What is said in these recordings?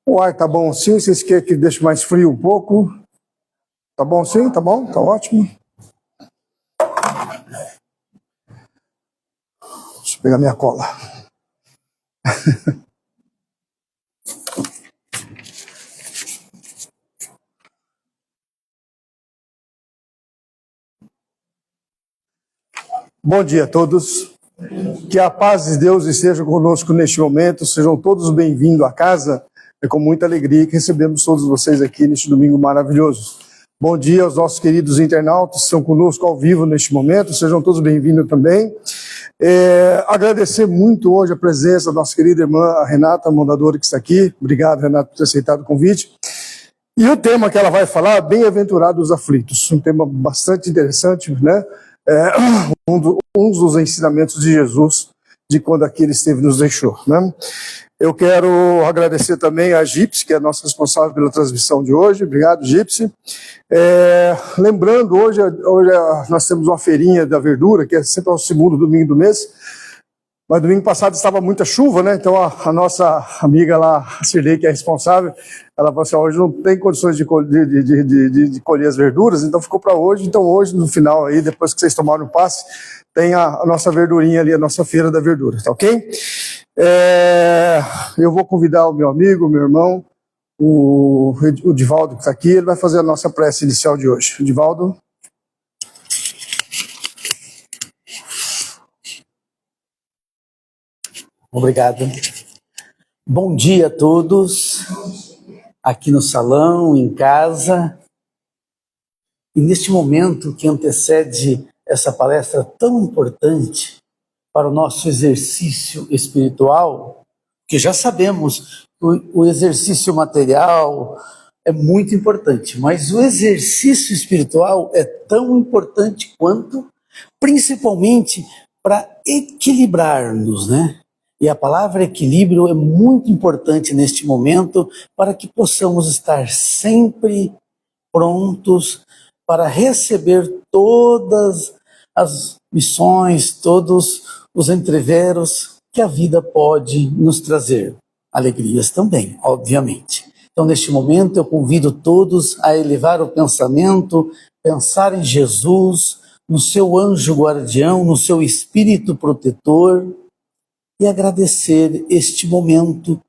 O ar tá bom sim, vocês querem que deixe mais frio um pouco? Tá bom sim? Tá bom? Tá ótimo. Deixa eu pegar minha cola. Bom dia a todos. Que a paz de Deus esteja conosco neste momento. Sejam todos bem-vindos à casa. É com muita alegria que recebemos todos vocês aqui neste domingo maravilhoso. Bom dia aos nossos queridos internautas que estão conosco ao vivo neste momento. Sejam todos bem-vindos também. Agradecer muito hoje a presença da nossa querida irmã a Renata, a mandadora que está aqui. Obrigado, Renata, por ter aceitado o convite. E o tema que ela vai falar, bem-aventurados os aflitos, um tema bastante interessante, né? Um dos ensinamentos de Jesus, de quando aqui ele esteve nos deixou, né? Eu quero agradecer também a Gipsy, que é a nossa responsável pela transmissão de hoje. Obrigado, Gipsy. Lembrando, hoje nós temos uma feirinha da verdura, que é sempre ao segundo domingo do mês. Mas domingo passado estava muita chuva, né? Então a nossa amiga lá, a Cirlei, que é responsável, ela falou assim: hoje não tem condições de colher as verduras, então ficou para hoje. Então hoje, no final aí, depois que vocês tomaram o passe, tem a nossa verdurinha ali, a nossa feira da verdura, tá ok? Eu vou convidar o meu amigo, meu irmão, o Divaldo, que está aqui, ele vai fazer a nossa prece inicial de hoje. Divaldo. Obrigado. Bom dia a todos, aqui no salão, em casa. E neste momento que antecede essa palestra tão importante para o nosso exercício espiritual, que já sabemos que o exercício material é muito importante, mas o exercício espiritual é tão importante quanto, principalmente para equilibrar-nos, né? E a palavra equilíbrio é muito importante neste momento para que possamos estar sempre prontos para receber todas as missões, todos os entreveros que a vida pode nos trazer. Alegrias também, obviamente. Então, neste momento, eu convido todos a elevar o pensamento, pensar em Jesus, no seu anjo guardião, no seu espírito protetor, e agradecer este momento.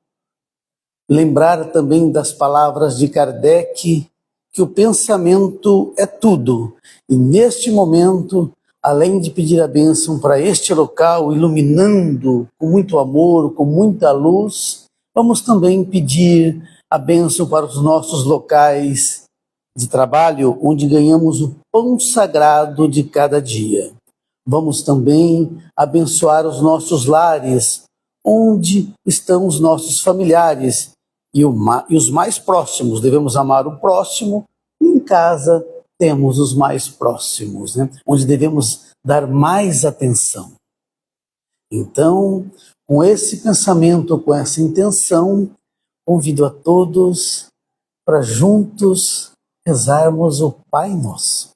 Lembrar também das palavras de Kardec, que o pensamento é tudo. E neste momento, além de pedir a bênção para este local, iluminando com muito amor, com muita luz, vamos também pedir a bênção para os nossos locais de trabalho, onde ganhamos o pão sagrado de cada dia. Vamos também abençoar os nossos lares, onde estão os nossos familiares, e os mais próximos. Devemos amar o próximo, e em casa temos os mais próximos, né? Onde devemos dar mais atenção. Então, com esse pensamento, com essa intenção, convido a todos para juntos rezarmos o Pai Nosso.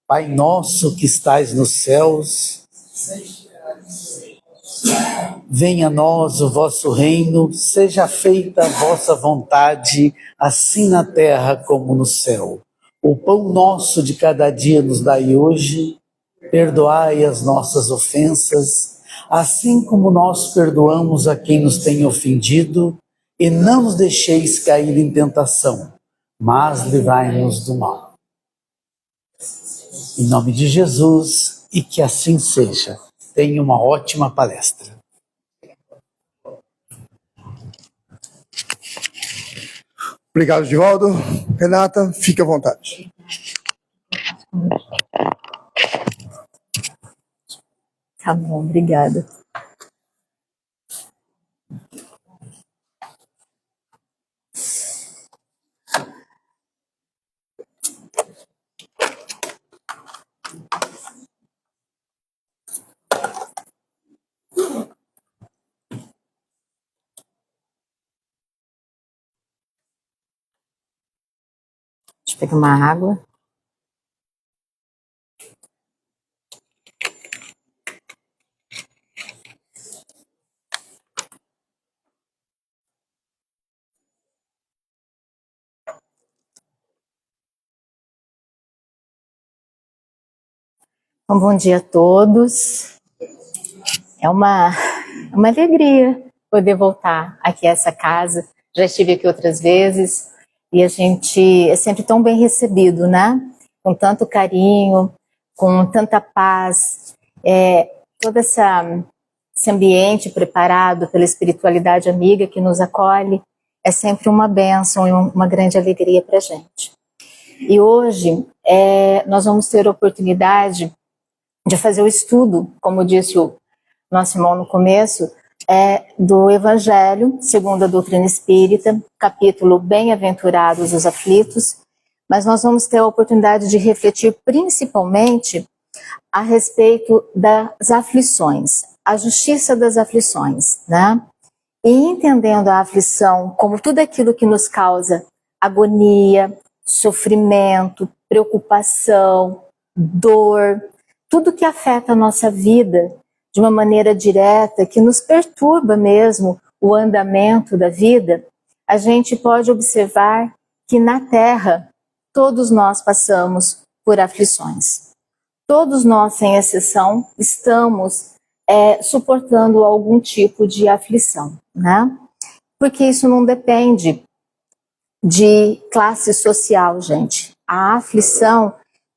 Pai nosso que estais nos céus, venha a nós o vosso reino, seja feita a vossa vontade, assim na terra como no céu. O pão nosso de cada dia nos dai hoje, perdoai as nossas ofensas, assim como nós perdoamos a quem nos tem ofendido, e não nos deixeis cair em tentação, mas livrai-nos do mal. Em nome de Jesus, e que assim seja. Tenha uma ótima palestra. Obrigado, Divaldo. Renata, fique à vontade. Tá bom, obrigada. Deixa eu pegar uma água. Bom dia a todos. É uma alegria poder voltar aqui a essa casa. Já estive aqui outras vezes e a gente é sempre tão bem recebido, né? Com tanto carinho, com tanta paz, todo esse ambiente preparado pela espiritualidade amiga que nos acolhe é sempre uma bênção e uma grande alegria para a gente. E hoje nós vamos ter a oportunidade de fazer o estudo, como disse o nosso irmão no começo, do Evangelho, segundo a doutrina espírita, capítulo Bem-aventurados os aflitos, mas nós vamos ter a oportunidade de refletir principalmente a respeito das aflições, a justiça das aflições, né? E entendendo a aflição como tudo aquilo que nos causa agonia, sofrimento, preocupação, dor, tudo que afeta a nossa vida de uma maneira direta, que nos perturba mesmo o andamento da vida, a gente pode observar que na Terra todos nós passamos por aflições. Todos nós, sem exceção, estamos suportando algum tipo de aflição, né? Porque isso não depende de classe social, gente. A aflição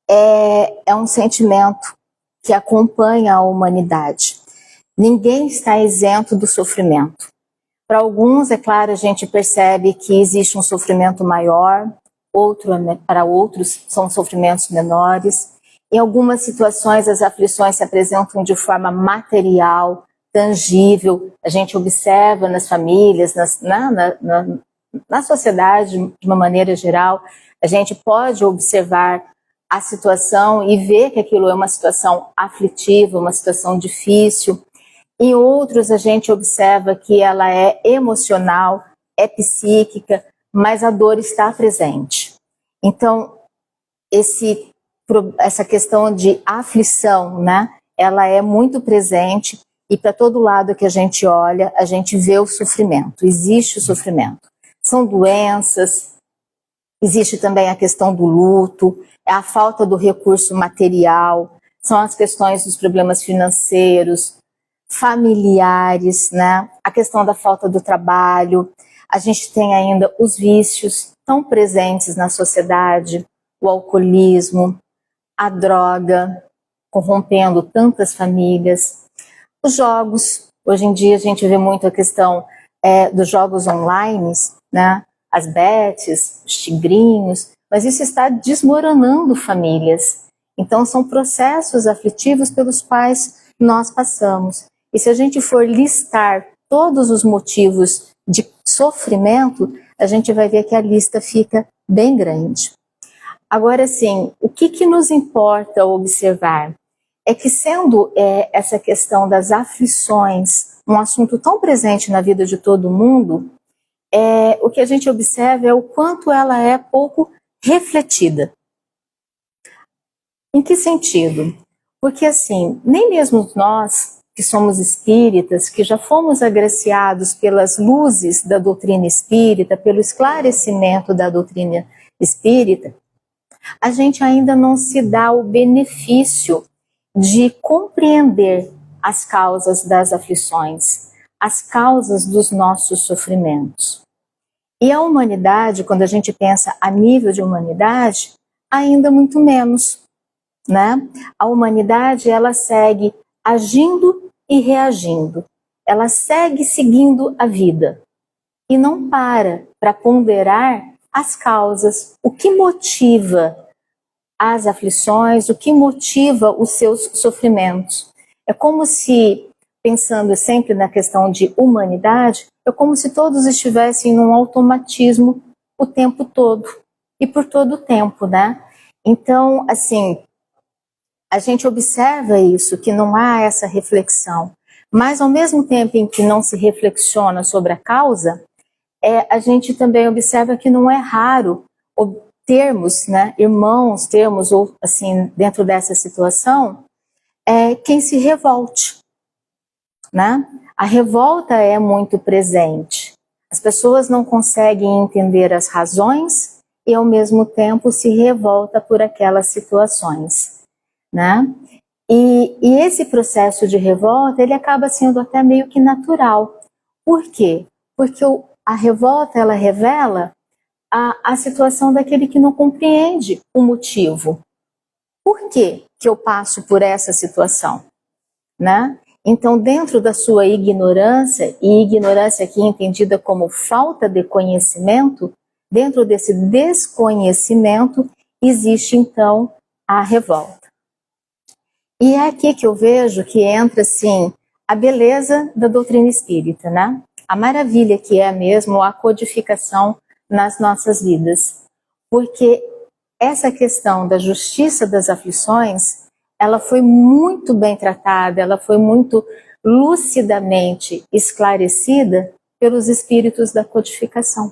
é um sentimento que acompanha a humanidade. Ninguém está isento do sofrimento. Para alguns, é claro, a gente percebe que existe um sofrimento maior, para outros são sofrimentos menores. Em algumas situações, as aflições se apresentam de forma material, tangível. A gente observa nas famílias, na sociedade, de uma maneira geral, a gente pode observar a situação e ver que aquilo é uma situação aflitiva, uma situação difícil. Em outros, a gente observa que ela é emocional, é psíquica, mas a dor está presente. Então, essa questão de aflição, né, ela é muito presente e para todo lado que a gente olha, a gente vê o sofrimento, existe o sofrimento. São doenças, existe também a questão do luto, a falta do recurso material, são as questões dos problemas financeiros, familiares, né? A questão da falta do trabalho. A gente tem ainda os vícios tão presentes na sociedade, o alcoolismo, a droga, corrompendo tantas famílias. Os jogos, hoje em dia a gente vê muito a questão dos jogos online, né? As bets, os tigrinhos, mas isso está desmoronando famílias. Então são processos aflitivos pelos quais nós passamos. E se a gente for listar todos os motivos de sofrimento, a gente vai ver que a lista fica bem grande. Agora sim, o que nos importa observar é que sendo essa questão das aflições um assunto tão presente na vida de todo mundo, o que a gente observa é o quanto ela é pouco refletida. Em que sentido? Porque assim, nem mesmo nós que somos espíritas, que já fomos agraciados pelas luzes da doutrina espírita, pelo esclarecimento da doutrina espírita, a gente ainda não se dá o benefício de compreender as causas das aflições, as causas dos nossos sofrimentos. E a humanidade, quando a gente pensa a nível de humanidade, ainda muito menos, né? A humanidade, ela segue agindo e reagindo. Ela segue seguindo a vida e não para ponderar as causas, o que motiva as aflições, o que motiva os seus sofrimentos. É como se, pensando sempre na questão de humanidade, é como se todos estivessem num automatismo o tempo todo e por todo o tempo, né? Então, assim, a gente observa isso, que não há essa reflexão, mas ao mesmo tempo em que não se reflexiona sobre a causa, a gente também observa que não é raro termos, né, irmãos, termos, ou assim, dentro dessa situação, quem se revolte, né? A revolta é muito presente. As pessoas não conseguem entender as razões e ao mesmo tempo se revolta por aquelas situações, né? E esse processo de revolta, ele acaba sendo até meio que natural. Por quê? Porque a revolta, ela revela a situação daquele que não compreende o motivo. Por que eu passo por essa situação? Né? Então, dentro da sua ignorância, e ignorância aqui entendida como falta de conhecimento, dentro desse desconhecimento, existe então a revolta. E é aqui que eu vejo que entra, assim, a beleza da doutrina espírita, né? A maravilha que é mesmo a codificação nas nossas vidas. Porque essa questão da justiça das aflições, ela foi muito bem tratada, ela foi muito lucidamente esclarecida pelos espíritos da codificação.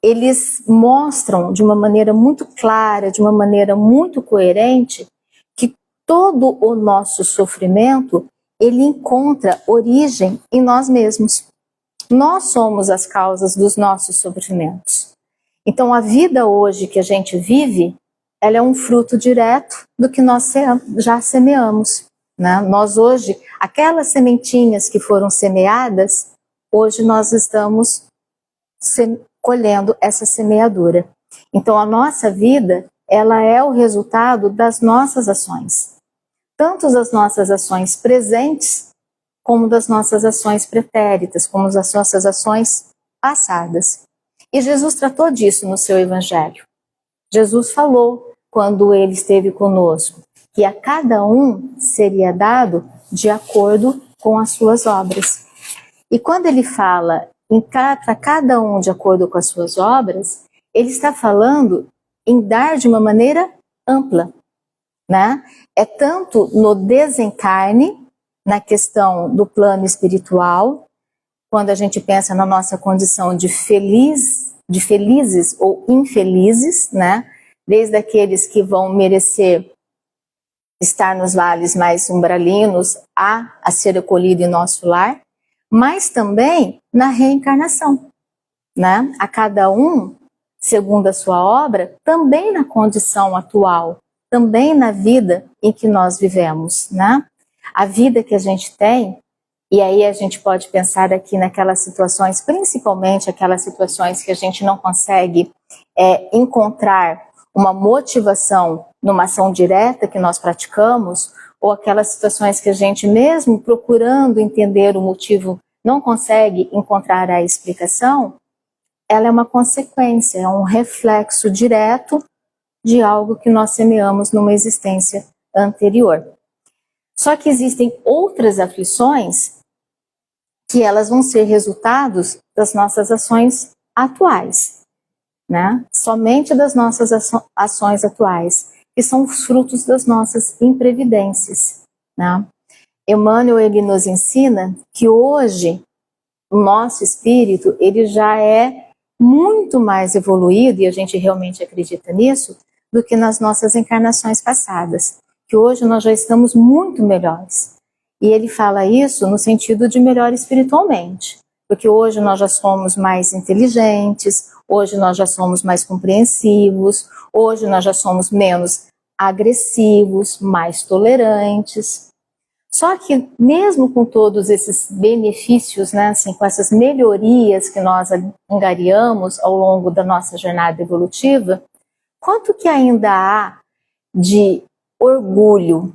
Eles mostram de uma maneira muito clara, de uma maneira muito coerente, que todo o nosso sofrimento, ele encontra origem em nós mesmos. Nós somos as causas dos nossos sofrimentos. Então, a vida hoje que a gente vive, ela é um fruto direto do que nós já semeamos, né? Nós hoje, aquelas sementinhas que foram semeadas, hoje nós estamos colhendo essa semeadura. Então, a nossa vida, ela é o resultado das nossas ações. Tanto das nossas ações presentes, como das nossas ações pretéritas, como das nossas ações passadas. E Jesus tratou disso no seu Evangelho. Jesus falou, quando ele esteve conosco, que a cada um seria dado de acordo com as suas obras. E quando ele fala para cada um de acordo com as suas obras, ele está falando em dar de uma maneira ampla, né? É tanto no desencarne, na questão do plano espiritual, quando a gente pensa na nossa condição de felizes ou infelizes, né? Desde aqueles que vão merecer estar nos vales mais umbralinos a ser acolhido em nosso lar, mas também na reencarnação, né? A cada um, segundo a sua obra, também na condição atual, também na vida em que nós vivemos, né? A vida que a gente tem, e aí a gente pode pensar aqui naquelas situações, principalmente aquelas situações que a gente não consegue encontrar uma motivação numa ação direta que nós praticamos, ou aquelas situações que a gente, mesmo procurando entender o motivo, não consegue encontrar a explicação, ela é uma consequência, é um reflexo direto de algo que nós semeamos numa existência anterior. Só que existem outras aflições que elas vão ser resultados das nossas ações atuais, né? Somente das nossas ações atuais, que são os frutos das nossas imprevidências, né? Emmanuel, ele nos ensina que hoje o nosso espírito, ele já é muito mais evoluído, e a gente realmente acredita nisso, do que nas nossas encarnações passadas, que hoje nós já estamos muito melhores. E ele fala isso no sentido de melhor espiritualmente, porque hoje nós já somos mais inteligentes, hoje nós já somos mais compreensivos, hoje nós já somos menos agressivos, mais tolerantes. Só que mesmo com todos esses benefícios, né, assim, com essas melhorias que nós angariamos ao longo da nossa jornada evolutiva, quanto que ainda há de orgulho,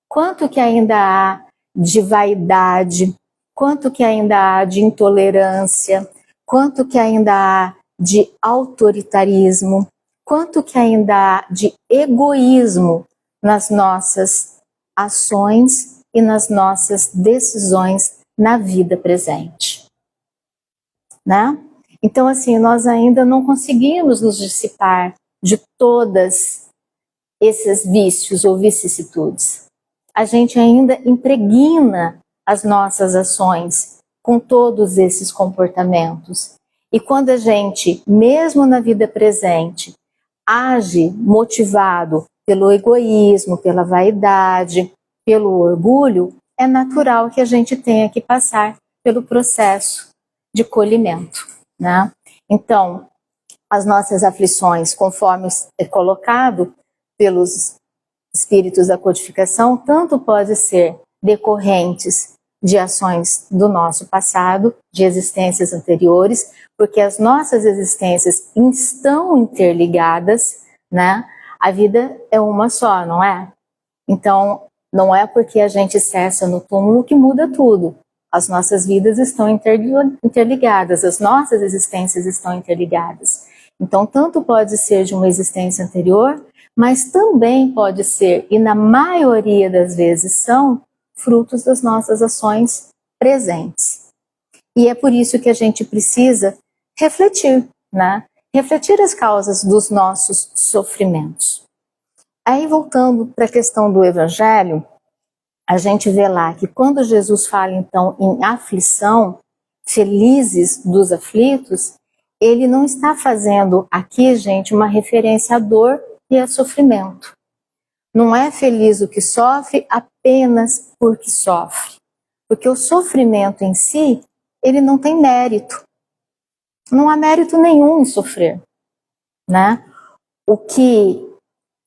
quanto que ainda há de vaidade, quanto que ainda há de intolerância, quanto que ainda há de autoritarismo, quanto que ainda há de egoísmo nas nossas ações e nas nossas decisões na vida presente, né? Então, assim, nós ainda não conseguimos nos dissipar de todas esses vícios ou vicissitudes. A gente ainda impregna as nossas ações com todos esses comportamentos. E quando a gente, mesmo na vida presente, age motivado pelo egoísmo, pela vaidade, pelo orgulho, é natural que a gente tenha que passar pelo processo de colhimento, né? Então, as nossas aflições, conforme é colocado pelos espíritos da codificação tanto pode ser decorrentes de ações do nosso passado, de existências anteriores, porque as nossas existências estão interligadas, né? A vida é uma só, não é? Então, não é porque a gente cessa no túmulo que muda tudo. As nossas vidas estão interligadas, as nossas existências estão interligadas. Então, tanto pode ser de uma existência anterior, mas também pode ser, e na maioria das vezes são, frutos das nossas ações presentes. E é por isso que a gente precisa refletir, né? Refletir as causas dos nossos sofrimentos. Aí, voltando para a questão do Evangelho, a gente vê lá que quando Jesus fala, então, em aflição, felizes dos aflitos, ele não está fazendo aqui, gente, uma referência à dor e a sofrimento. Não é feliz o que sofre apenas porque sofre. Porque o sofrimento em si, ele não tem mérito. Não há mérito nenhum em sofrer, né? O que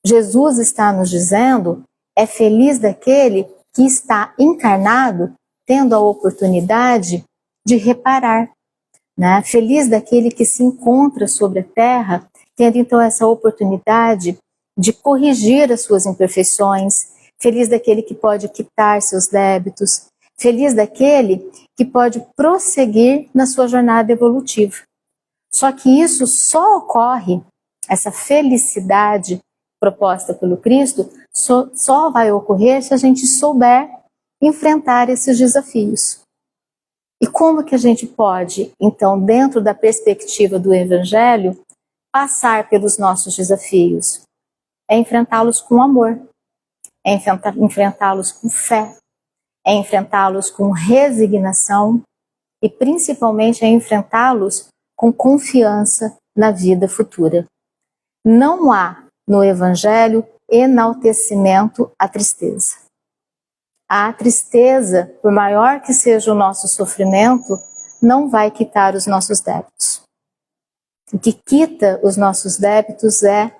Jesus está nos dizendo é feliz daquele que está encarnado, tendo a oportunidade de reparar, né? Feliz daquele que se encontra sobre a terra, tendo então essa oportunidade de corrigir as suas imperfeições, feliz daquele que pode quitar seus débitos, feliz daquele que pode prosseguir na sua jornada evolutiva. Só que isso só ocorre, essa felicidade proposta pelo Cristo, só vai ocorrer se a gente souber enfrentar esses desafios. E como que a gente pode, então, dentro da perspectiva do Evangelho, passar pelos nossos desafios? É enfrentá-los com amor, é enfrentá-los com fé, é enfrentá-los com resignação e, principalmente, é enfrentá-los com confiança na vida futura. Não há no Evangelho enaltecimento à tristeza. A tristeza, por maior que seja o nosso sofrimento, não vai quitar os nossos débitos. O que quita os nossos débitos é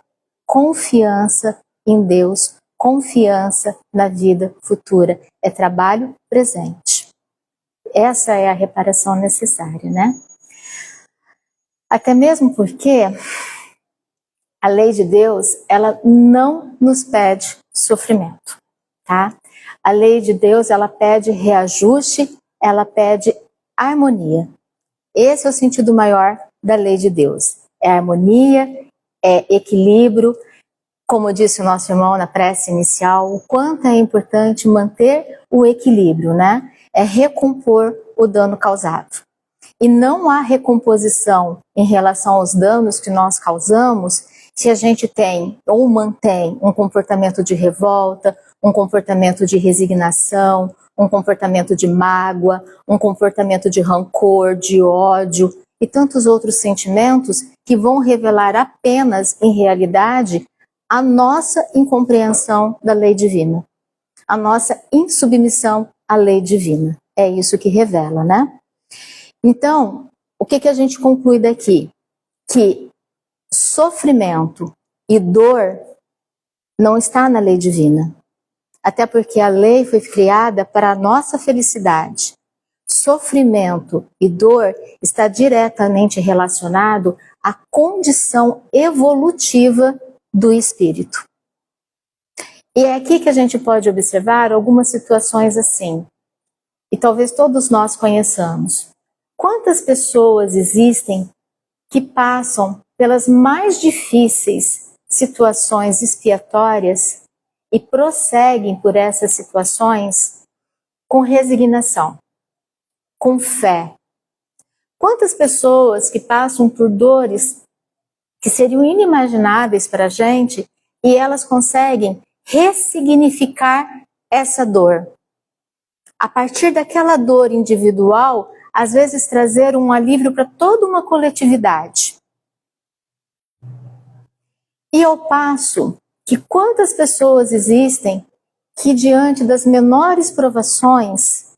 confiança em Deus, confiança na vida futura. É trabalho presente. Essa é a reparação necessária, né? Até mesmo porque a lei de Deus, ela não nos pede sofrimento, tá? A lei de Deus, ela pede reajuste, ela pede harmonia. Esse é o sentido maior da lei de Deus. É harmonia, é equilíbrio. Como disse o nosso irmão na prece inicial, o quanto é importante manter o equilíbrio, né? É recompor o dano causado. E não há recomposição em relação aos danos que nós causamos se a gente tem ou mantém um comportamento de revolta, um comportamento de resignação, um comportamento de mágoa, um comportamento de rancor, de ódio e tantos outros sentimentos que vão revelar apenas, em realidade, a nossa incompreensão da lei divina, a nossa insubmissão à lei divina. É isso que revela, né? Então, o que a gente conclui daqui? Que sofrimento e dor não está na lei divina. Até porque a lei foi criada para a nossa felicidade. Sofrimento e dor está diretamente relacionado à condição evolutiva do espírito. E é aqui que a gente pode observar algumas situações assim. E talvez todos nós conheçamos. Quantas pessoas existem que passam pelas mais difíceis situações expiatórias e prosseguem por essas situações com resignação, com fé? Quantas pessoas que passam por dores que seriam inimagináveis para a gente e elas conseguem ressignificar essa dor? A partir daquela dor individual, às vezes trazer um alívio para toda uma coletividade. E ao passo que quantas pessoas existem que diante das menores provações,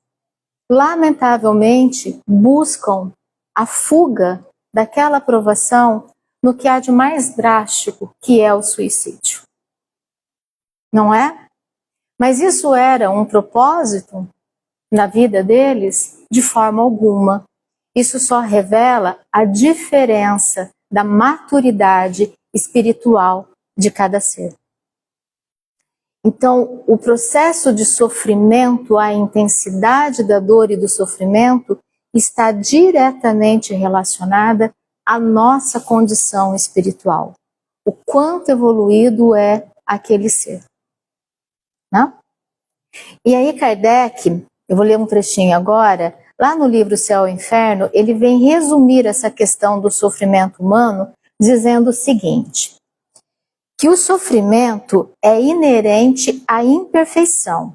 lamentavelmente, buscam a fuga daquela provação no que há de mais drástico, que é o suicídio. não é? Mas isso era um propósito na vida deles? De forma alguma. Isso só revela a diferença da maturidade espiritual de cada ser. Então, o processo de sofrimento, a intensidade da dor e do sofrimento está diretamente relacionada à nossa condição espiritual. O quanto evoluído é aquele ser. Né? E aí Kardec, eu vou ler um trechinho agora, lá no livro Céu e Inferno, ele vem resumir essa questão do sofrimento humano, dizendo o seguinte, que o sofrimento é inerente à imperfeição.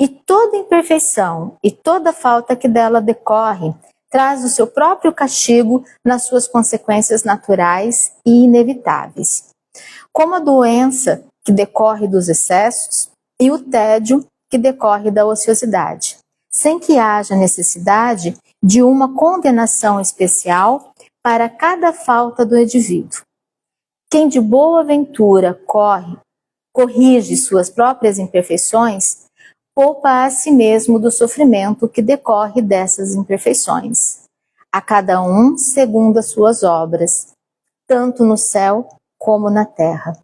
E toda imperfeição e toda falta que dela decorre traz o seu próprio castigo nas suas consequências naturais e inevitáveis, como a doença que decorre dos excessos e o tédio que decorre da ociosidade, sem que haja necessidade de uma condenação especial para cada falta do indivíduo. Quem de boa ventura corrige suas próprias imperfeições, poupa a si mesmo do sofrimento que decorre dessas imperfeições, a cada um segundo as suas obras, tanto no céu como na terra.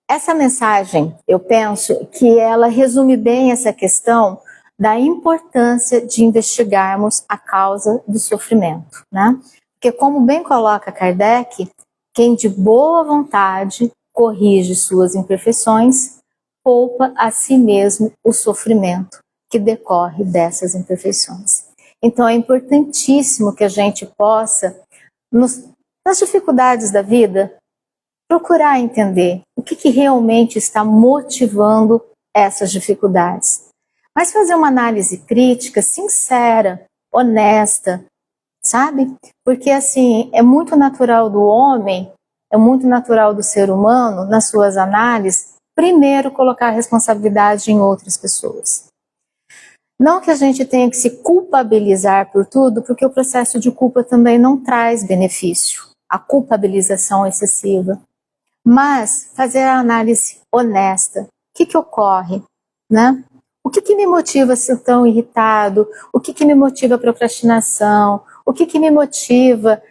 Essa mensagem, eu penso que ela resume bem essa questão da importância de investigarmos a causa do sofrimento, né? Porque como bem coloca Kardec, quem de boa vontade corrige suas imperfeições, poupa a si mesmo o sofrimento que decorre dessas imperfeições. Então é importantíssimo que a gente possa, nas dificuldades da vida, procurar entender o que realmente está motivando essas dificuldades. Mas fazer uma análise crítica, sincera, honesta, sabe? Porque assim, é muito natural do homem, é muito natural do ser humano, nas suas análises, primeiro colocar a responsabilidade em outras pessoas. Não que a gente tenha que se culpabilizar por tudo, porque o processo de culpa também não traz benefício, a culpabilização excessiva. Mas fazer a análise honesta, o que ocorre, né? O que me motiva a ser tão irritado? O que me motiva a procrastinação? O que me motiva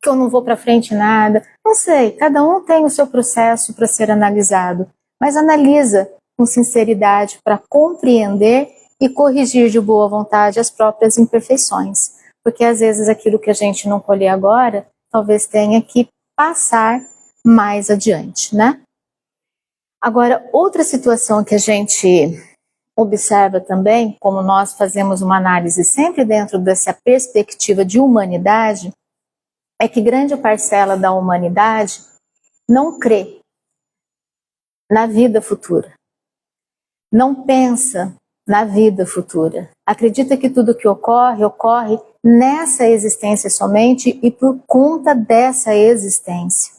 que eu não vou para frente nada? Não sei, cada um tem o seu processo para ser analisado, mas analisa com sinceridade para compreender e corrigir de boa vontade as próprias imperfeições, porque às vezes aquilo que a gente não colher agora, talvez tenha que passar mais adiante, né? Agora, outra situação que a gente observa também, como nós fazemos uma análise sempre dentro dessa perspectiva de humanidade, é que grande parcela da humanidade não crê na vida futura, não pensa na vida futura, acredita que tudo que ocorre, ocorre nessa existência somente e por conta dessa existência.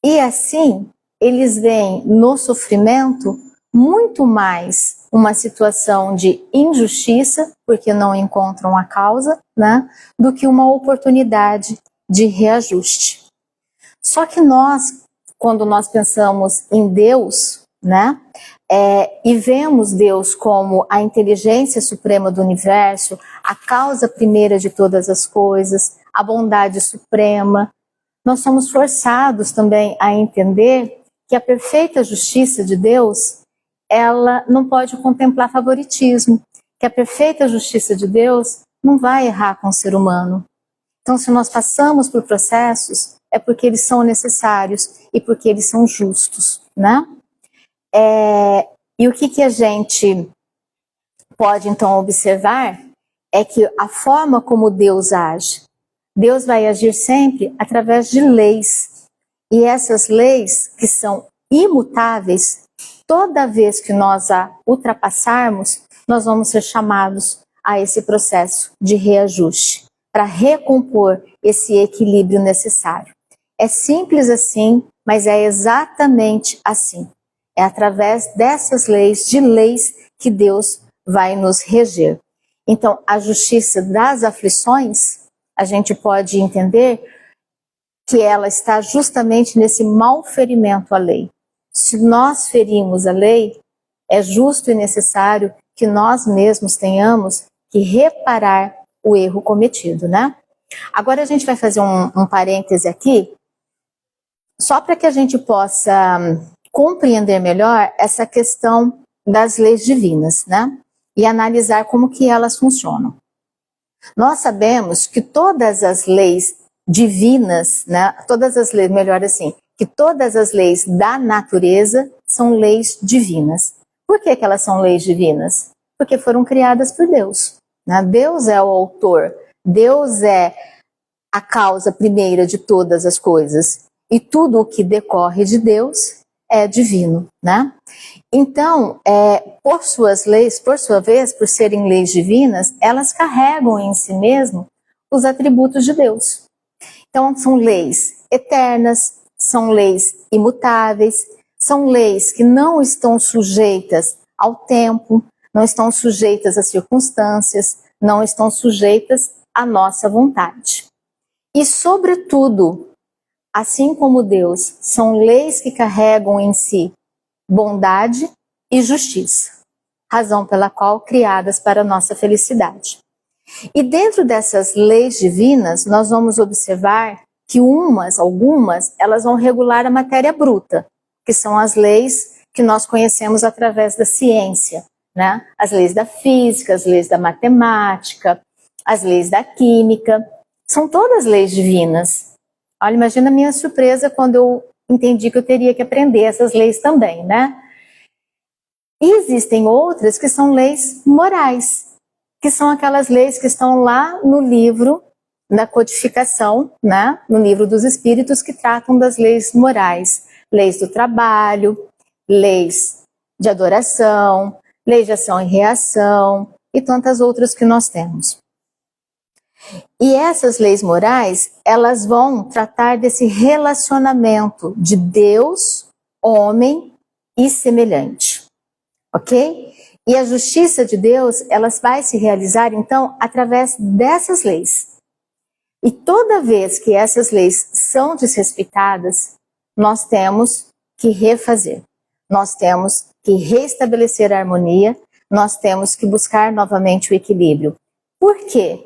E assim, eles veem no sofrimento muito mais uma situação de injustiça, porque não encontram a causa, né, do que uma oportunidade de reajuste. Só que nós, quando nós pensamos em Deus, né, e vemos Deus como a inteligência suprema do universo, a causa primeira de todas as coisas, a bondade suprema, nós somos forçados também a entender que a perfeita justiça de Deus, ela não pode contemplar favoritismo, que a perfeita justiça de Deus não vai errar com o ser humano. Então, se nós passamos por processos, é porque eles são necessários e porque eles são justos, né? E o que a gente pode, então, observar é que a forma como Deus age, Deus vai agir sempre através de leis. E essas leis, que são imutáveis, toda vez que nós a ultrapassarmos, nós vamos ser chamados a esse processo de reajuste, para recompor esse equilíbrio necessário. É simples assim, mas é exatamente assim. É através dessas leis, de leis, que Deus vai nos reger. Então, a justiça das aflições, a gente pode entender que ela está justamente nesse malferimento à lei. Se nós ferimos a lei, é justo e necessário que nós mesmos tenhamos que reparar o erro cometido, né? Agora a gente vai fazer um parêntese aqui, só para que a gente possa compreender melhor essa questão das leis divinas, né? E analisar como que elas funcionam. Nós sabemos que todas as leis divinas, né? Todas as leis, melhor assim, que todas as leis da natureza são leis divinas. Por que elas são leis divinas? Porque foram criadas por Deus, né? Deus é o autor, Deus é a causa primeira de todas as coisas. E tudo o que decorre de Deus é divino, né? Então, por suas leis, por sua vez, por serem leis divinas, elas carregam em si mesmo os atributos de Deus. Então, são leis eternas, são leis imutáveis, são leis que não estão sujeitas ao tempo, não estão sujeitas às circunstâncias, não estão sujeitas à nossa vontade. E, sobretudo, assim como Deus, são leis que carregam em si bondade e justiça, razão pela qual criadas para a nossa felicidade. E dentro dessas leis divinas, nós vamos observar que algumas, elas vão regular a matéria bruta, que são as leis que nós conhecemos através da ciência, né? As leis da física, as leis da matemática, as leis da química, são todas leis divinas. Olha, imagina a minha surpresa quando eu entendi que eu teria que aprender essas leis também, né? E existem outras que são leis morais, que são aquelas leis que estão lá no livro da codificação, né? No livro dos espíritos, que tratam das leis morais, leis do trabalho, leis de adoração, leis de ação e reação e tantas outras que nós temos. E essas leis morais, elas vão tratar desse relacionamento de Deus, homem e semelhante, ok? E a justiça de Deus, elas vai se realizar, então, através dessas leis. E toda vez que essas leis são desrespeitadas, nós temos que refazer. Nós temos que restabelecer a harmonia, nós temos que buscar novamente o equilíbrio. Por quê?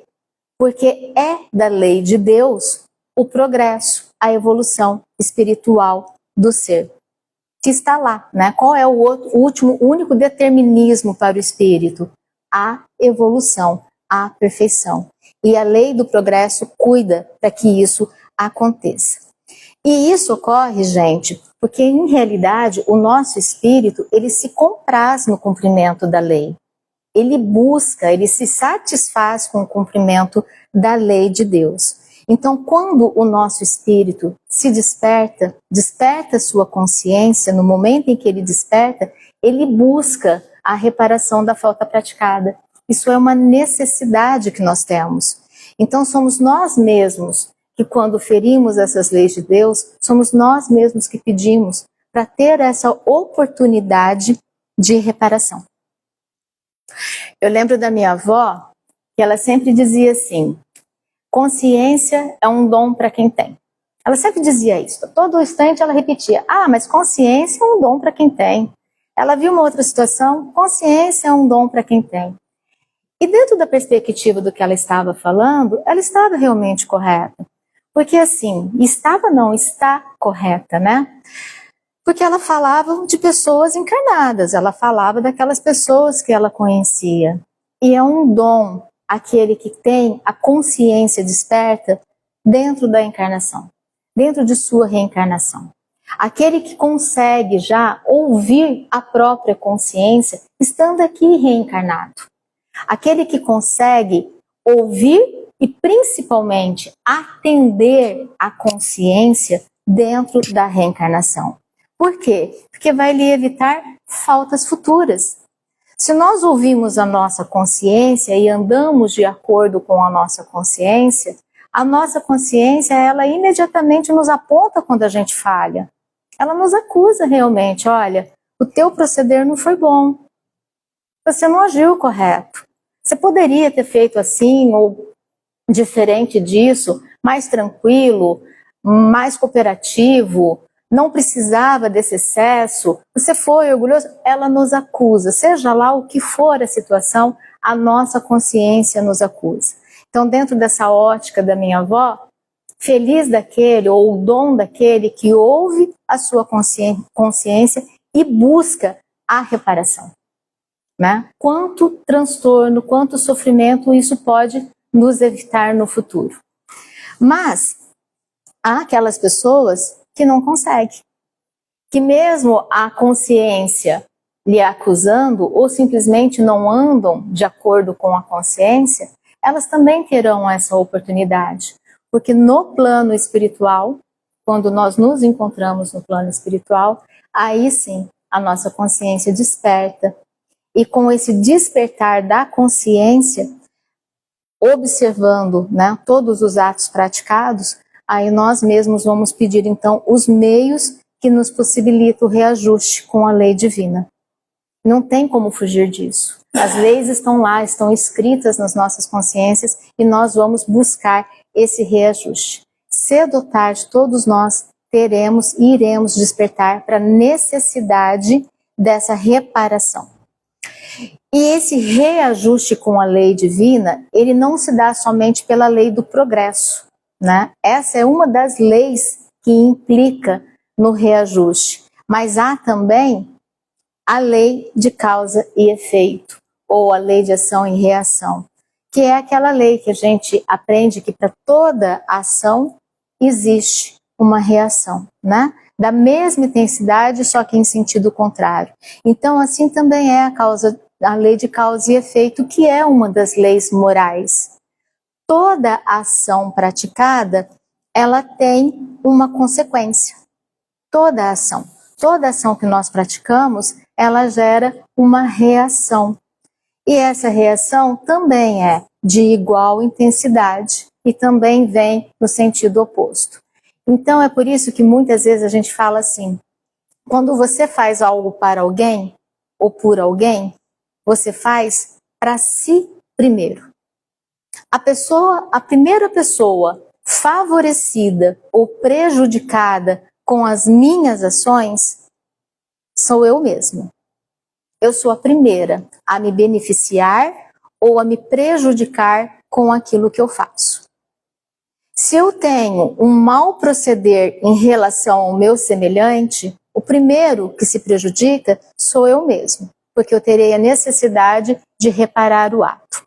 Porque é da lei de Deus o progresso, a evolução espiritual do ser, que está lá, né? Qual é o único determinismo para o espírito? A evolução, a perfeição. E a lei do progresso cuida para que isso aconteça. E isso ocorre, gente, porque em realidade o nosso espírito, ele se compraz no cumprimento da lei. Ele busca, ele se satisfaz com o cumprimento da lei de Deus. Então, quando o nosso espírito se desperta sua consciência, no momento em que ele desperta, ele busca a reparação da falta praticada. Isso é uma necessidade que nós temos. Então, somos nós mesmos que, quando ferimos essas leis de Deus, somos nós mesmos que pedimos para ter essa oportunidade de reparação. Eu lembro da minha avó, que ela sempre dizia assim: consciência é um dom para quem tem. Ela sempre dizia isso. A todo instante ela repetia: mas consciência é um dom para quem tem. Ela viu uma outra situação: consciência é um dom para quem tem. E dentro da perspectiva do que ela estava falando, ela estava realmente correta. Porque assim, está correta, né? Porque ela falava de pessoas encarnadas, ela falava daquelas pessoas que ela conhecia. E é um dom aquele que tem a consciência desperta dentro da encarnação, dentro de sua reencarnação. Aquele que consegue já ouvir a própria consciência estando aqui reencarnado. Aquele que consegue ouvir e principalmente atender a consciência dentro da reencarnação. Por quê? Porque vai lhe evitar faltas futuras. Se nós ouvimos a nossa consciência e andamos de acordo com a nossa consciência ela imediatamente nos aponta quando a gente falha. Ela nos acusa realmente: olha, o teu proceder não foi bom. Você não agiu correto. Você poderia ter feito assim ou diferente disso, mais tranquilo, mais cooperativo, não precisava desse excesso, você foi orgulhoso, ela nos acusa. Seja lá o que for a situação, a nossa consciência nos acusa. Então, dentro dessa ótica da minha avó, feliz daquele ou o dom daquele que ouve a sua consciência e busca a reparação. Né? Quanto transtorno, quanto sofrimento isso pode nos evitar no futuro. Mas há aquelas pessoas que não conseguem, que mesmo a consciência lhe acusando ou simplesmente não andam de acordo com a consciência, elas também terão essa oportunidade. Porque no plano espiritual, quando nós nos encontramos no plano espiritual, aí sim a nossa consciência desperta. E com esse despertar da consciência, observando, né, todos os atos praticados, aí nós mesmos vamos pedir então os meios que nos possibilitam o reajuste com a lei divina. Não tem como fugir disso. As leis estão lá, estão escritas nas nossas consciências e nós vamos buscar esse reajuste. Cedo ou tarde, todos nós teremos e iremos despertar para a necessidade dessa reparação. E esse reajuste com a lei divina, ele não se dá somente pela lei do progresso, né? Essa é uma das leis que implica no reajuste. Mas há também a lei de causa e efeito, ou a lei de ação e reação, que é aquela lei que a gente aprende que para toda ação existe uma reação, né? Da mesma intensidade, só que em sentido contrário. Então, assim também é a lei de causa e efeito, que é uma das leis morais. Toda ação praticada, ela tem uma consequência. Toda ação que nós praticamos, ela gera uma reação. E essa reação também é de igual intensidade e também vem no sentido oposto. Então é por isso que muitas vezes a gente fala assim, quando você faz algo para alguém ou por alguém, você faz para si primeiro. A primeira pessoa favorecida ou prejudicada com as minhas ações sou eu mesma. Eu sou a primeira a me beneficiar ou a me prejudicar com aquilo que eu faço. Se eu tenho um mau proceder em relação ao meu semelhante, o primeiro que se prejudica sou eu mesmo, porque eu terei a necessidade de reparar o ato.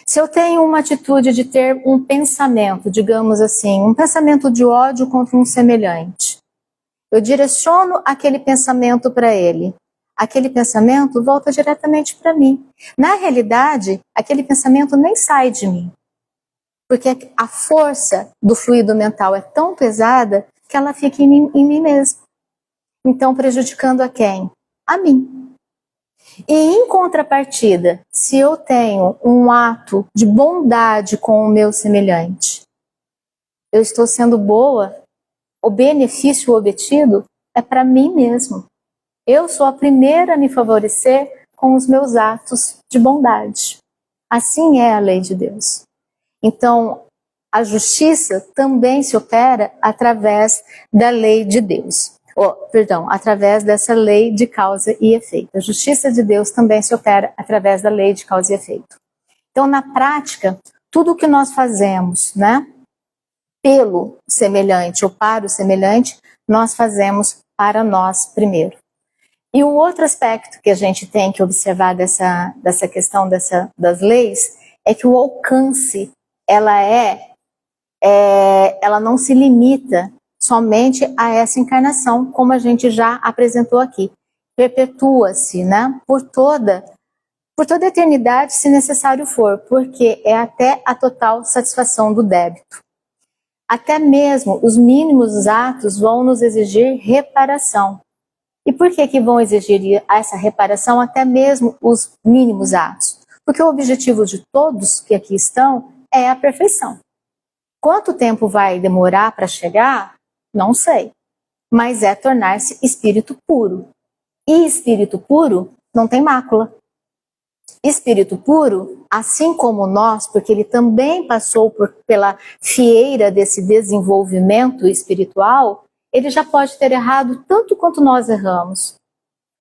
Se eu tenho uma atitude de ter um pensamento, digamos assim, um pensamento de ódio contra um semelhante, eu direciono aquele pensamento para ele. Aquele pensamento volta diretamente para mim. Na realidade, aquele pensamento nem sai de mim. Porque a força do fluido mental é tão pesada que ela fica em mim mesma. Então, prejudicando a quem? A mim. E em contrapartida, se eu tenho um ato de bondade com o meu semelhante, eu estou sendo boa, o benefício obtido é para mim mesmo. Eu sou a primeira a me favorecer com os meus atos de bondade. Assim é a lei de Deus. Então, a justiça também se opera através da lei de Deus. Através dessa lei de causa e efeito. A justiça de Deus também se opera através da lei de causa e efeito. Então, na prática, tudo o que nós fazemos, né, pelo semelhante ou para o semelhante, nós fazemos para nós primeiro. E um outro aspecto que a gente tem que observar dessa questão das leis é que o alcance, ela não se limita somente a essa encarnação, como a gente já apresentou aqui. Perpetua-se, né, por toda a eternidade, se necessário for, porque é até a total satisfação do débito. Até mesmo os mínimos atos vão nos exigir reparação. E por que vão exigir essa reparação até mesmo os mínimos atos? Porque o objetivo de todos que aqui estão é a perfeição. Quanto tempo vai demorar para chegar? Não sei. Mas é tornar-se espírito puro. E espírito puro não tem mácula. espírito puro, assim como nós, porque ele também passou pela fieira desse desenvolvimento espiritual, ele já pode ter errado tanto quanto nós erramos,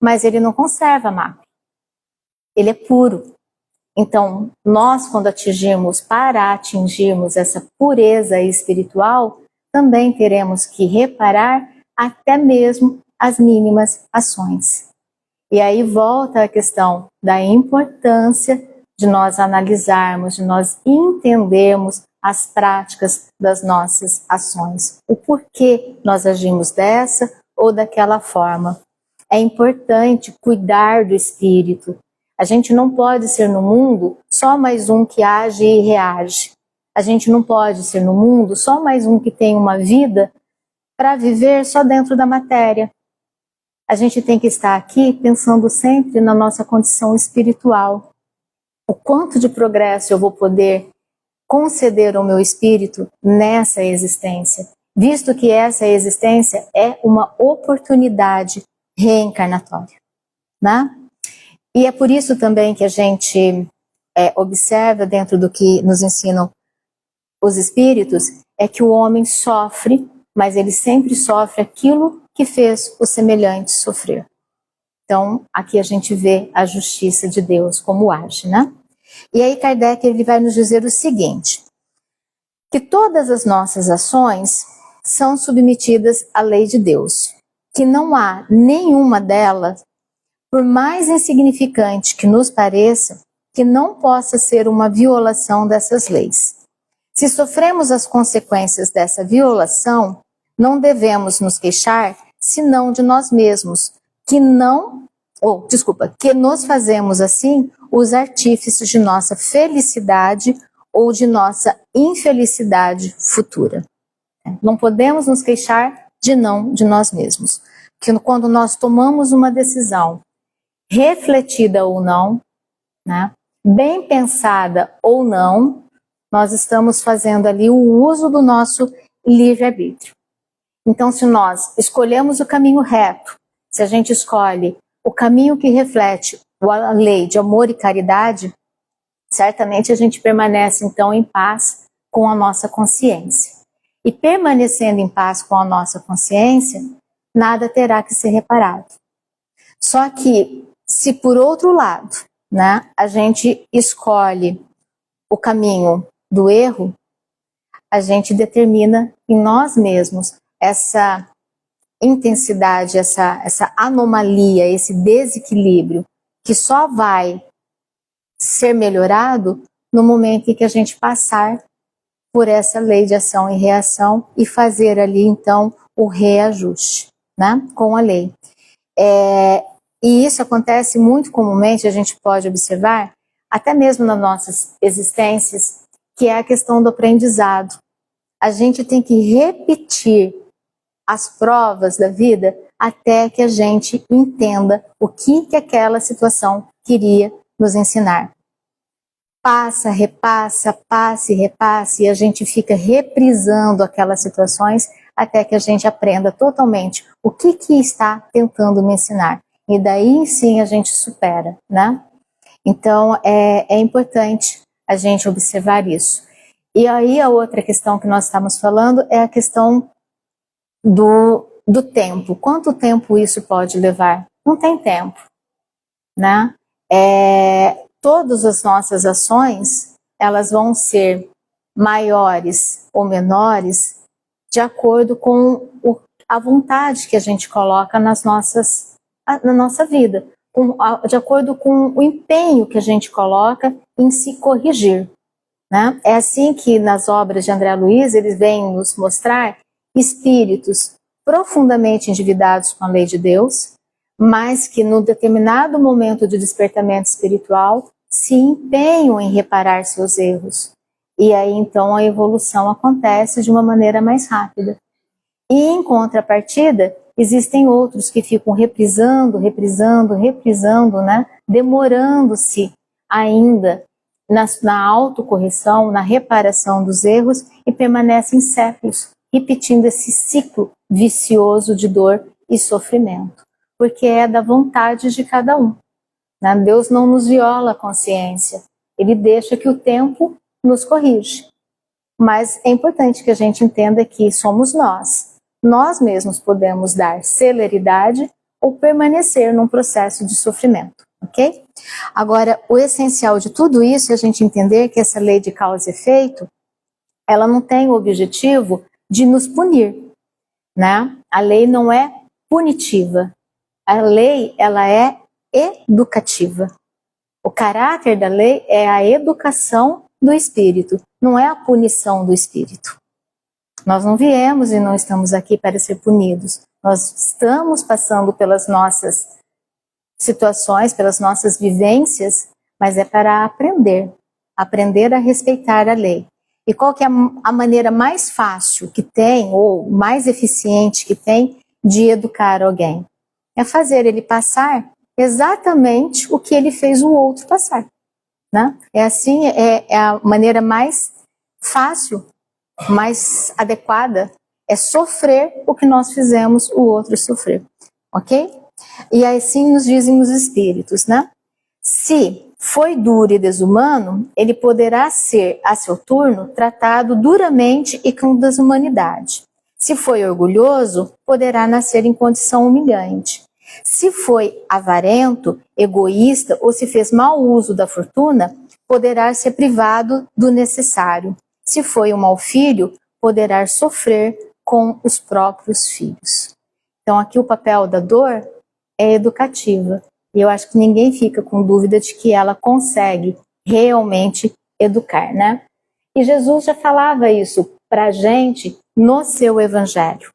mas ele não conserva a mácula. Ele é puro. Então, nós, para atingirmos essa pureza espiritual, também teremos que reparar até mesmo as mínimas ações. E aí volta a questão da importância de nós analisarmos, de nós entendermos as práticas das nossas ações, o porquê nós agimos dessa ou daquela forma. É importante cuidar do espírito. A gente não pode ser no mundo só mais um que age e reage. A gente não pode ser no mundo só mais um que tem uma vida para viver só dentro da matéria. A gente tem que estar aqui pensando sempre na nossa condição espiritual. O quanto de progresso eu vou poder conceder ao meu espírito nessa existência, visto que essa existência é uma oportunidade reencarnatória, né? E é por isso também que a gente observa dentro do que nos ensinam os espíritos, é que o homem sofre, mas ele sempre sofre aquilo que fez o semelhante sofrer. Então, aqui a gente vê a justiça de Deus como age, né? E aí Kardec ele vai nos dizer o seguinte, que todas as nossas ações são submetidas à lei de Deus, que não há nenhuma delas, por mais insignificante que nos pareça, que não possa ser uma violação dessas leis. Se sofremos as consequências dessa violação, não devemos nos queixar senão de nós mesmos, que nos fazemos assim os artífices de nossa felicidade ou de nossa infelicidade futura. Não podemos nos queixar de nós mesmos. Que quando nós tomamos uma decisão, refletida ou não, né, bem pensada ou não, nós estamos fazendo ali o uso do nosso livre-arbítrio. Então, se nós escolhemos o caminho reto, se a gente escolhe o caminho que reflete a lei de amor e caridade, certamente a gente permanece então em paz com a nossa consciência. E permanecendo em paz com a nossa consciência, nada terá que ser reparado. Só que, se por outro lado, né, a gente escolhe o caminho do erro, a gente determina em nós mesmos essa intensidade, essa anomalia, esse desequilíbrio, que só vai ser melhorado no momento em que a gente passar por essa lei de ação e reação e fazer ali, então, o reajuste, né, com a lei. E isso acontece muito comumente, a gente pode observar, até mesmo nas nossas existências, que é a questão do aprendizado. A gente tem que repetir as provas da vida até que a gente entenda o que aquela situação queria nos ensinar. Passa, repassa, passe, repasse, e a gente fica reprisando aquelas situações até que a gente aprenda totalmente o que está tentando me ensinar. E daí sim a gente supera, né? Então é importante a gente observar isso. E aí a outra questão que nós estamos falando é a questão do tempo. Quanto tempo isso pode levar? Não tem tempo, né? Todas as nossas ações, elas vão ser maiores ou menores de acordo com a vontade que a gente coloca na nossa vida, de acordo com o empenho que a gente coloca em se corrigir, né? É assim que nas obras de André Luiz eles vêm nos mostrar espíritos profundamente endividados com a lei de Deus, mas que no determinado momento de despertamento espiritual se empenham em reparar seus erros. E aí então a evolução acontece de uma maneira mais rápida. E em contrapartida, existem outros que ficam reprisando, né? Demorando-se ainda na autocorreção, na reparação dos erros e permanecem séculos, repetindo esse ciclo vicioso de dor e sofrimento, porque é da vontade de cada um. né? Deus não nos viola a consciência, Ele deixa que o tempo nos corrige. Mas é importante que a gente entenda que somos nós mesmos podemos dar celeridade ou permanecer num processo de sofrimento, ok? Agora, o essencial de tudo isso é a gente entender que essa lei de causa e efeito, ela não tem o objetivo de nos punir, né? A lei não é punitiva, a lei, ela é educativa. O caráter da lei é a educação do espírito, não é a punição do espírito. Nós não viemos e não estamos aqui para ser punidos. Nós estamos passando pelas nossas situações, pelas nossas vivências, mas é para aprender a respeitar a lei. E qual que é a maneira mais fácil que tem, ou mais eficiente que tem, de educar alguém? É fazer ele passar exatamente o que ele fez o outro passar, né? É assim, é a maneira mais fácil, mais adequada, é sofrer o que nós fizemos o outro sofrer, ok? E assim nos dizem os espíritos, né? Se foi duro e desumano, ele poderá ser, a seu turno, tratado duramente e com desumanidade. Se foi orgulhoso, poderá nascer em condição humilhante. Se foi avarento, egoísta ou se fez mau uso da fortuna, poderá ser privado do necessário. Se foi um mau filho, poderá sofrer com os próprios filhos. Então aqui o papel da dor é educativa. E eu acho que ninguém fica com dúvida de que ela consegue realmente educar, né? E Jesus já falava isso para a gente no seu evangelho.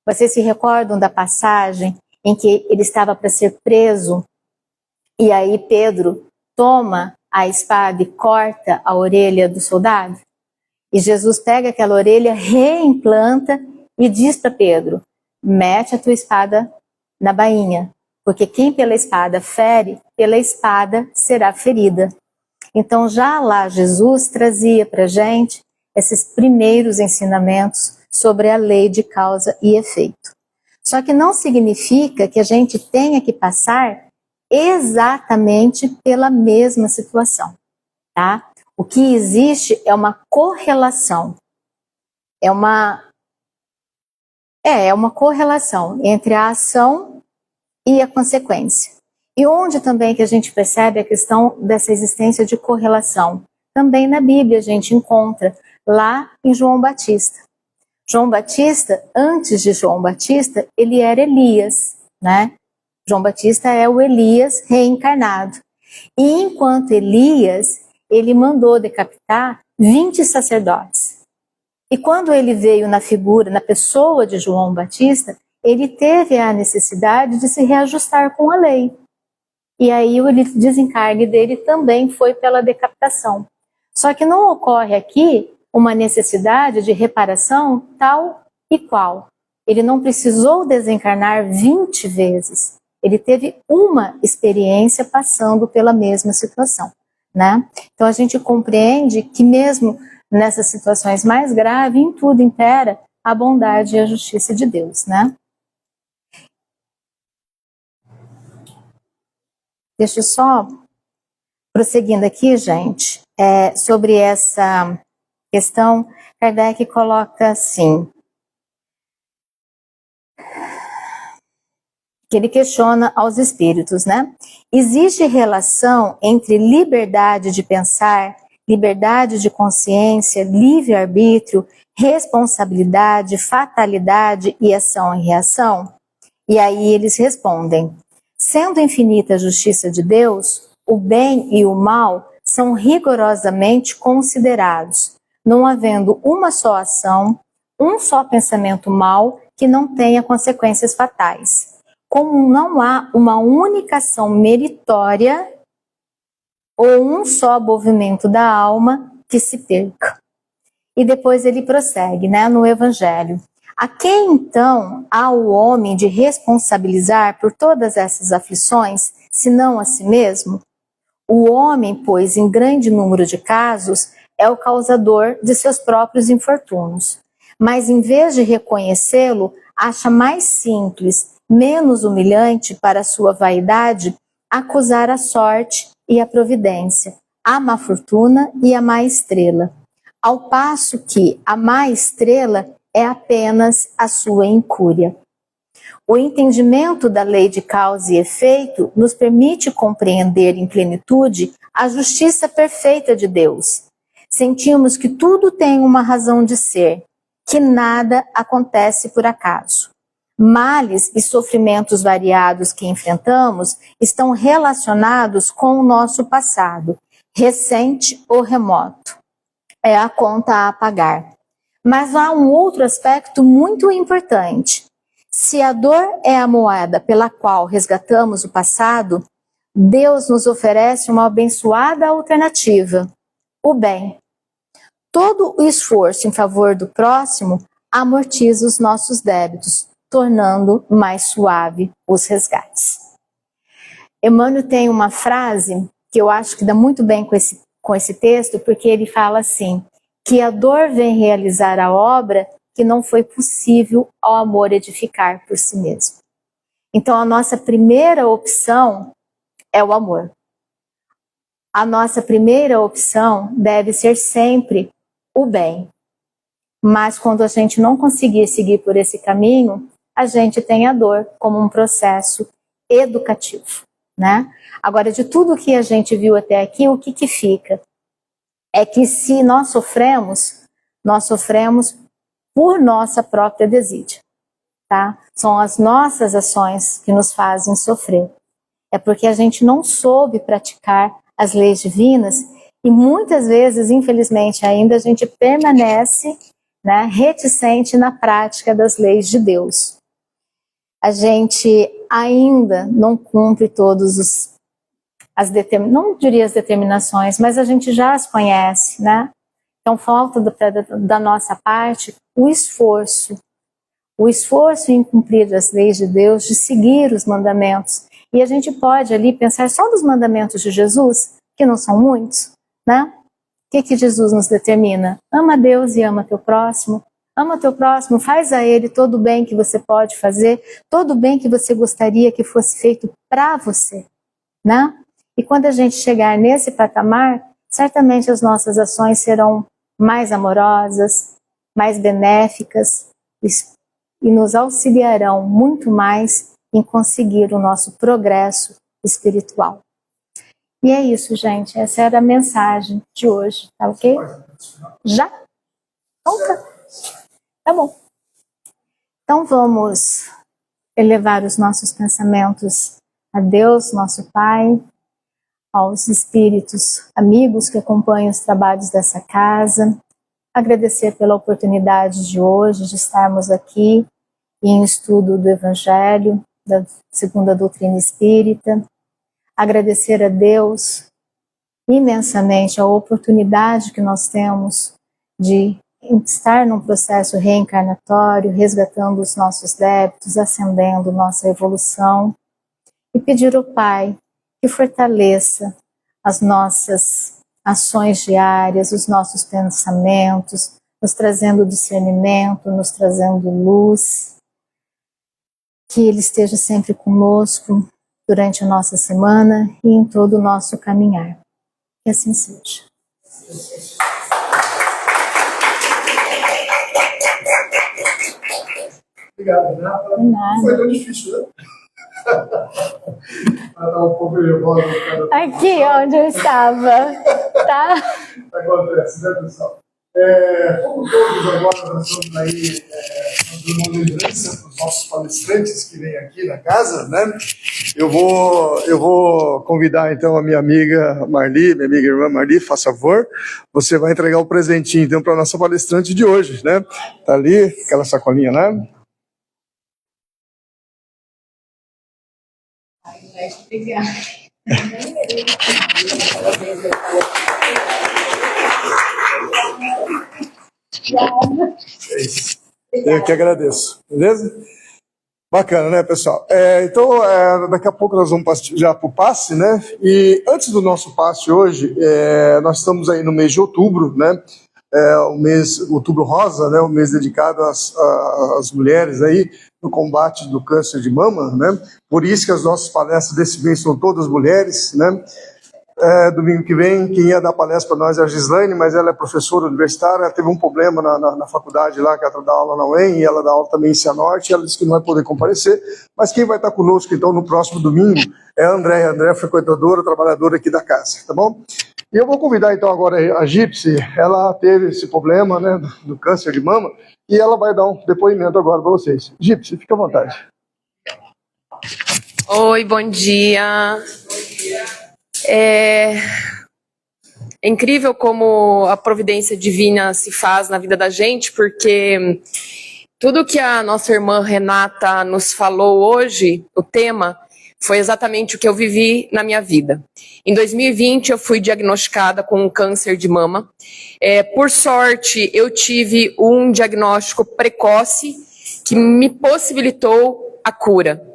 Vocês se recordam da passagem em que ele estava para ser preso e aí Pedro toma a espada e corta a orelha do soldado? E Jesus pega aquela orelha, reimplanta e diz para Pedro: mete a tua espada na bainha, porque quem pela espada fere, pela espada será ferida. Então já lá Jesus trazia para a gente esses primeiros ensinamentos sobre a lei de causa e efeito. Só que não significa que a gente tenha que passar exatamente pela mesma situação, tá? O que existe é uma correlação. É uma correlação entre a ação e a consequência. E onde também que a gente percebe a questão dessa existência de correlação? Também na Bíblia a gente encontra, lá em João Batista. João Batista, antes de João Batista, ele era Elias, né? João Batista é o Elias reencarnado. E enquanto Elias, ele mandou decapitar 20 sacerdotes. E quando ele veio na figura, na pessoa de João Batista, ele teve a necessidade de se reajustar com a lei. E aí o desencarne dele também foi pela decapitação. Só que não ocorre aqui uma necessidade de reparação tal e qual. Ele não precisou desencarnar 20 vezes. Ele teve uma experiência passando pela mesma situação, né? Então a gente compreende que mesmo nessas situações mais graves, em tudo impera a bondade e a justiça de Deus, né? Deixa eu só prosseguindo aqui, gente, sobre essa questão, Kardec coloca assim, que ele questiona aos espíritos, né? Existe relação entre liberdade de pensar, liberdade de consciência, livre-arbítrio, responsabilidade, fatalidade e ação e reação? E aí eles respondem: sendo infinita a justiça de Deus, o bem e o mal são rigorosamente considerados, não havendo uma só ação, um só pensamento mau que não tenha consequências fatais. Como não há uma única ação meritória ou um só movimento da alma que se perca. E depois ele prossegue, né, no Evangelho. A quem então há o homem de responsabilizar por todas essas aflições, senão a si mesmo? O homem, pois, em grande número de casos, é o causador de seus próprios infortúnios. Mas em vez de reconhecê-lo, acha mais simples, menos humilhante para a sua vaidade, acusar a sorte e a providência, a má fortuna e a má estrela, ao passo que a má estrela é apenas a sua incúria. O entendimento da lei de causa e efeito nos permite compreender em plenitude a justiça perfeita de Deus. Sentimos que tudo tem uma razão de ser, que nada acontece por acaso. Males e sofrimentos variados que enfrentamos estão relacionados com o nosso passado, recente ou remoto. É a conta a pagar. Mas há um outro aspecto muito importante. Se a dor é a moeda pela qual resgatamos o passado, Deus nos oferece uma abençoada alternativa, o bem. Todo o esforço em favor do próximo amortiza os nossos débitos, tornando mais suave os resgates. Emmanuel tem uma frase que eu acho que dá muito bem com esse texto, porque ele fala assim, que a dor vem realizar a obra que não foi possível ao amor edificar por si mesmo. Então a nossa primeira opção é o amor. A nossa primeira opção deve ser sempre o bem. Mas quando a gente não conseguir seguir por esse caminho, a gente tem a dor como um processo educativo, né? Agora, de tudo que a gente viu até aqui, o que fica? É que se nós sofremos por nossa própria desídia, tá? São as nossas ações que nos fazem sofrer. É porque a gente não soube praticar as leis divinas e muitas vezes, infelizmente, ainda a gente permanece, né, reticente na prática das leis de Deus. A gente ainda não cumpre todos não diria as determinações, mas a gente já as conhece, né? Então falta da nossa parte o esforço em cumprir as leis de Deus, de seguir os mandamentos. E a gente pode ali pensar só nos mandamentos de Jesus, que não são muitos, né? O que Jesus nos determina? Ama a Deus e ama teu próximo. Ama teu próximo, faz a ele todo o bem que você pode fazer, todo o bem que você gostaria que fosse feito para você, né? E quando a gente chegar nesse patamar, certamente as nossas ações serão mais amorosas, mais benéficas e nos auxiliarão muito mais em conseguir o nosso progresso espiritual. E é isso, gente. Essa era a mensagem de hoje, tá ok? Já? Então, tá bom. Então vamos elevar os nossos pensamentos a Deus, nosso Pai, aos espíritos amigos que acompanham os trabalhos dessa casa, agradecer pela oportunidade de hoje de estarmos aqui em estudo do Evangelho, segundo a doutrina espírita, agradecer a Deus imensamente a oportunidade que nós temos de estar num processo reencarnatório, resgatando os nossos débitos, ascendendo nossa evolução, e pedir ao Pai que fortaleça as nossas ações diárias, os nossos pensamentos, nos trazendo discernimento, nos trazendo luz, que Ele esteja sempre conosco durante a nossa semana e em todo o nosso caminhar. Que assim seja. Obrigado, Renata. Não foi tão difícil, né? Estava um pouco nervosa. Aqui onde eu estava, tá? Acontece, né, pessoal? Como todos agora nós estamos aí fazendo uma lembrança para os nossos palestrantes que vêm aqui na casa, né? Eu vou convidar então a minha amiga Marli, minha amiga irmã Marli, faça favor. Você vai entregar o presentinho então para a nossa palestrante de hoje, né? Tá ali, aquela sacolinha, né? É isso. Eu que agradeço, beleza? Bacana, né, pessoal? Então, daqui a pouco nós vamos já para o passe, né? E antes do nosso passe hoje, nós estamos aí no mês de outubro, né? o mês Outubro Rosa, né, o mês dedicado às mulheres aí no combate do câncer de mama, né? Por isso que as nossas palestras desse mês são todas mulheres, né? Domingo que vem, quem ia dar palestra para nós é a Gislaine, mas ela é professora universitária, ela teve um problema na faculdade lá, que ela dá aula na UEM, e ela dá aula também em Cianorte, e ela disse que não vai poder comparecer, mas quem vai estar conosco, então, no próximo domingo, é a Andréia. A Andréia é frequentadora, trabalhadora aqui da casa, tá bom? E eu vou convidar, então, agora a Gipsy. Ela teve esse problema, né, do câncer de mama, e ela vai dar um depoimento agora para vocês. Gipsy, fica à vontade. Oi, bom dia. É incrível como a providência divina se faz na vida da gente, porque tudo que a nossa irmã Renata nos falou hoje, o tema, foi exatamente o que eu vivi na minha vida. Em 2020, eu fui diagnosticada com um câncer de mama. Por sorte, eu tive um diagnóstico precoce que me possibilitou a cura.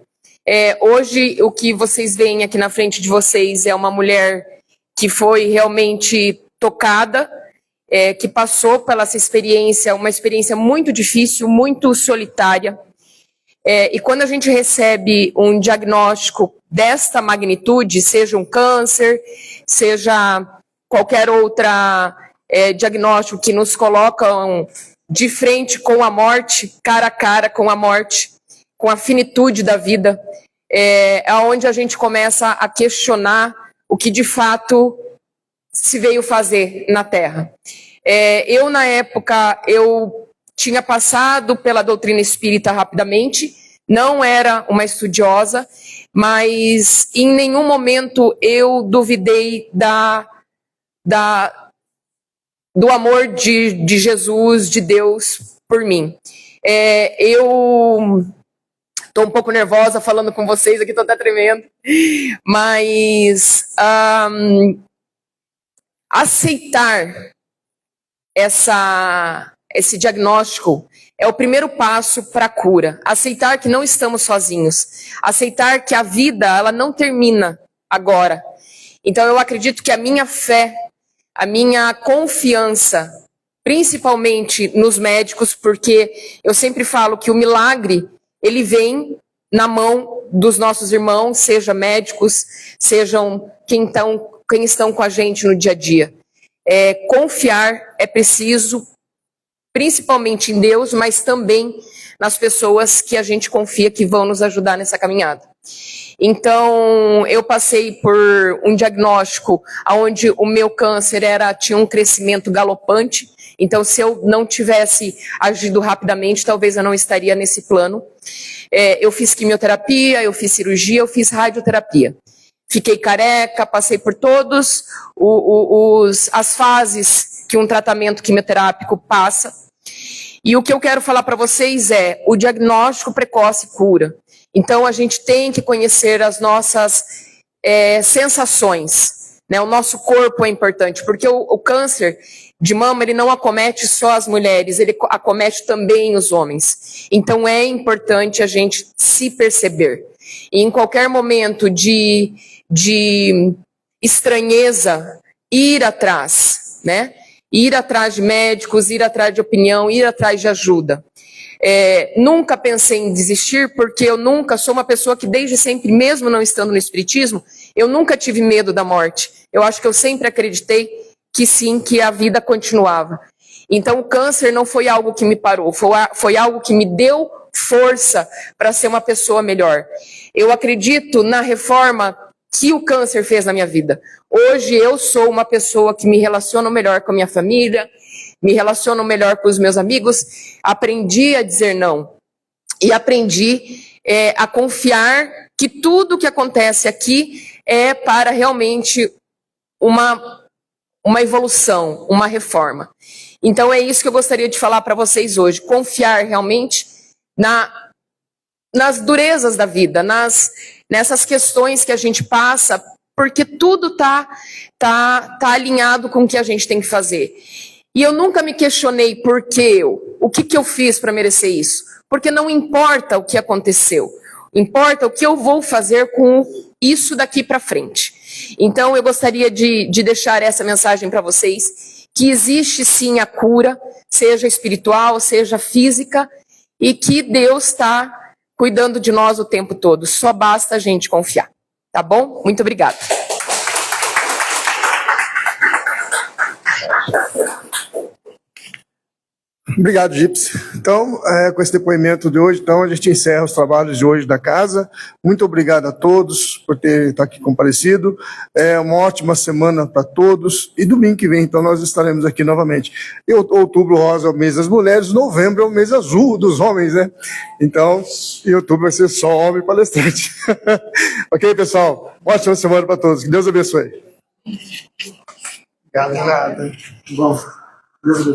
Hoje, o que vocês veem aqui na frente de vocês é uma mulher que foi realmente tocada, que passou pela essa experiência, uma experiência muito difícil, muito solitária. E quando a gente recebe um diagnóstico desta magnitude, seja um câncer, seja qualquer outra diagnóstico que nos colocam de frente com a morte, cara a cara com a morte, com a finitude da vida, é onde a gente começa a questionar o que de fato se veio fazer na Terra. Eu, na época, eu tinha passado pela doutrina espírita rapidamente, não era uma estudiosa, mas em nenhum momento eu duvidei do amor de Jesus, de Deus, por mim. Eu estou um pouco nervosa falando com vocês aqui, estou até tremendo, mas aceitar esse diagnóstico é o primeiro passo para a cura. Aceitar que não estamos sozinhos. Aceitar que a vida, ela não termina agora. Então eu acredito que a minha fé, a minha confiança, principalmente nos médicos, porque eu sempre falo que o milagre, ele vem na mão dos nossos irmãos, seja médicos, sejam quem estão com a gente no dia a dia. Confiar é preciso, principalmente em Deus, mas também nas pessoas que a gente confia que vão nos ajudar nessa caminhada. Então, eu passei por um diagnóstico onde o meu câncer tinha um crescimento galopante. Então, se eu não tivesse agido rapidamente, talvez eu não estaria nesse plano. Eu fiz quimioterapia, eu fiz cirurgia, eu fiz radioterapia. Fiquei careca, passei por todas as fases que um tratamento quimioterápico passa. E o que eu quero falar para vocês o diagnóstico precoce cura. Então, a gente tem que conhecer as nossas sensações, né? O nosso corpo é importante, porque o câncer de mama, ele não acomete só as mulheres, ele acomete também os homens. Então, é importante a gente se perceber. E em qualquer momento de estranheza, ir atrás, né? Ir atrás de médicos, ir atrás de opinião, ir atrás de ajuda. Nunca pensei em desistir, porque eu nunca sou uma pessoa que desde sempre, mesmo não estando no espiritismo, eu nunca tive medo da morte. Eu acho que eu sempre acreditei que sim, que a vida continuava. Então o câncer não foi algo que me parou, foi algo que me deu força para ser uma pessoa melhor. Eu acredito na reforma que o câncer fez na minha vida. Hoje eu sou uma pessoa que me relaciono melhor com a minha família, me relaciono melhor com os meus amigos, aprendi a dizer não. E aprendi a confiar que tudo que acontece aqui é para realmente uma evolução, uma reforma. Então é isso que eu gostaria de falar para vocês hoje. Confiar realmente nas durezas da vida, nessas questões que a gente passa, porque tudo tá alinhado com o que a gente tem que fazer. E eu nunca me questionei o que eu fiz para merecer isso. Porque não importa o que aconteceu, importa o que eu vou fazer com isso daqui para frente. Então eu gostaria de deixar essa mensagem para vocês, que existe sim a cura, seja espiritual, seja física, e que Deus está cuidando de nós o tempo todo. Só basta a gente confiar. Tá bom? Muito obrigada. Obrigado, Gypsy. Então, com esse depoimento de hoje, então, a gente encerra os trabalhos de hoje da casa. Muito obrigado a todos por ter estar aqui comparecido. Uma ótima semana para todos. E domingo que vem, então, nós estaremos aqui novamente. E outubro rosa é o mês das mulheres, novembro é o mês azul dos homens, né? Então, em outubro vai ser só homem palestrante. Ok, pessoal? Ótima semana para todos. Que Deus abençoe. Obrigado. Bom, Deus abençoe.